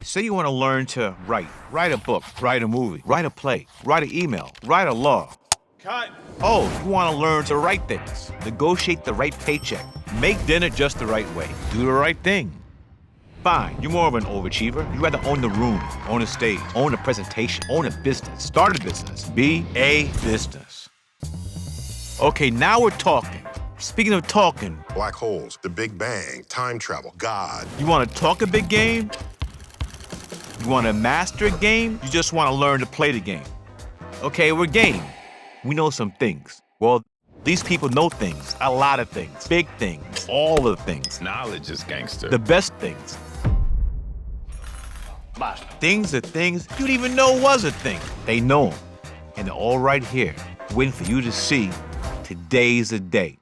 Say you want to learn to write a book, write a movie, write a play, write an email, write a law. Cut. Oh, you want to learn to write things, negotiate the right paycheck, make dinner just the right way, do the right thing. Fine, you're more of an overachiever. You rather own the room, own a stage, own a presentation, own a business, start a business, be a business. Okay, now we're talking. Speaking of talking, Black holes, the Big Bang, time travel, God. you want to talk a big game? You want to master a game? You just want to learn to play the game. Okay, we're game. We know some things. Well, these people know things, a lot of things, big things, all the things, Knowledge is gangster. the best things. Basta. Things are things you didn't even know was a thing. They know them, and they're all right here, waiting for you to see today's the day.